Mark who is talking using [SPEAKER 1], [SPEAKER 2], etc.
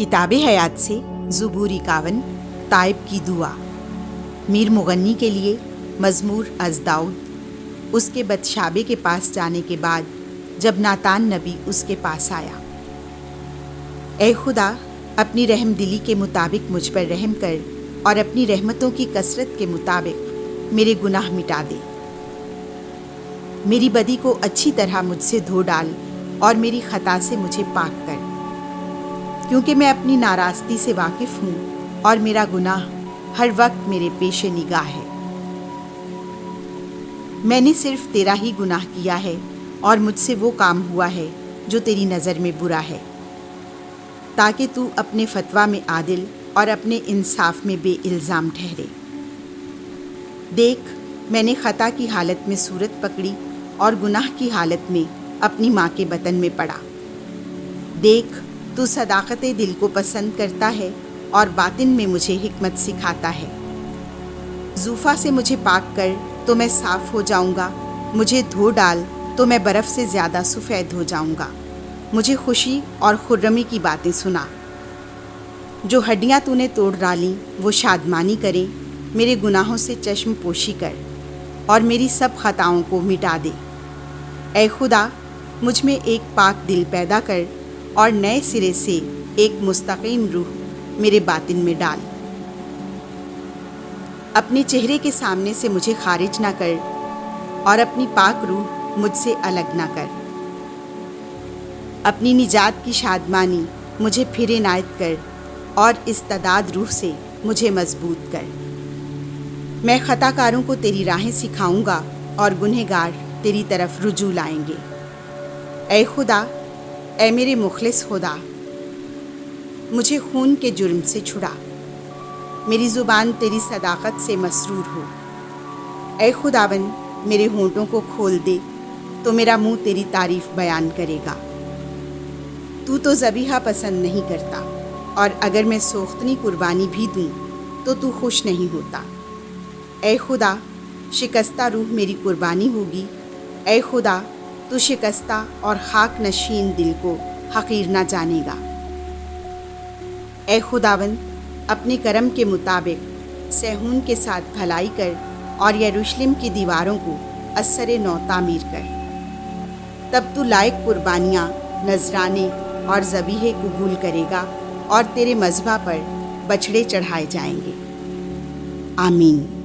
[SPEAKER 1] کتاب حیات سے زبور 51 تائب کی دعا۔ میر مغنی کے لیے مزمور از داؤد۔ اس کے بدشابے کے پاس جانے کے بعد جب ناتان نبی اس کے پاس آیا، اے خدا، اپنی رحم دلی کے مطابق مجھ پر رحم کر اور اپنی رحمتوں کی کثرت کے مطابق میرے گناہ مٹا دے۔ میری بدی کو اچھی طرح مجھ سے دھو ڈال اور میری خطا سے مجھے پاک کر، کیونکہ میں اپنی ناراستی سے واقف ہوں اور میرا گناہ ہر وقت میرے پیش نگاہ ہے۔ میں نے صرف تیرا ہی گناہ کیا ہے اور مجھ سے وہ کام ہوا ہے جو تیری نظر میں برا ہے، تاکہ تو اپنے فتویٰ میں عادل اور اپنے انصاف میں بے الزام ٹھہرے۔ دیکھ، میں نے خطا کی حالت میں صورت پکڑی اور گناہ کی حالت میں اپنی ماں کے بطن میں پڑا۔ دیکھ، تو صداقت دل کو پسند کرتا ہے اور باطن میں مجھے حکمت سکھاتا ہے۔ زوفا سے مجھے پاک کر تو میں صاف ہو جاؤں گا، مجھے دھو ڈال تو میں برف سے زیادہ سفید ہو جاؤں گا۔ مجھے خوشی اور خرمی کی باتیں سنا۔ جو ہڈیاں تو نے توڑ ڈالیں وہ شادمانی کریں۔ میرے گناہوں سے چشم پوشی کر اور میری سب خطاؤں کو مٹا دے۔ اے خدا، مجھ میں ایک پاک دل پیدا کر اور نئے سرے سے ایک مستقیم روح میرے باطن میں ڈال۔ اپنے چہرے کے سامنے سے مجھے خارج نہ کر اور اپنی پاک روح مجھ سے الگ نہ کر۔ اپنی نجات کی شادمانی مجھے پھر عنایت کر اور استعداد روح سے مجھے مضبوط کر۔ میں خطا کاروں کو تیری راہیں سکھاؤں گا اور گنہگار تیری طرف رجوع لائیں گے۔ اے خدا، اے میرے مخلص خدا، مجھے خون کے جرم سے چھڑا۔ میری زبان تیری صداقت سے مسرور ہو۔ اے خداوند، میرے ہونٹوں کو کھول دے تو میرا منہ تیری تعریف بیان کرے گا۔ تو ذبیحہ پسند نہیں کرتا، اور اگر میں سوختنی قربانی بھی دوں تو خوش نہیں ہوتا۔ اے خدا، شکستہ روح میری قربانی ہوگی۔ اے خدا، تو شکستہ اور خاک نشین دل کو حقیر نہ جانے گا۔ اے خداوند، اپنے کرم کے مطابق صہیون کے ساتھ بھلائی کر اور یروشلم کی دیواروں کو ازسر نو تعمیر کر۔ تب تو لائق قربانیاں، نذرانے اور ذبیحے قبول کرے گا اور تیرے مذبح پر بچھڑے چڑھائے جائیں گے۔ آمین۔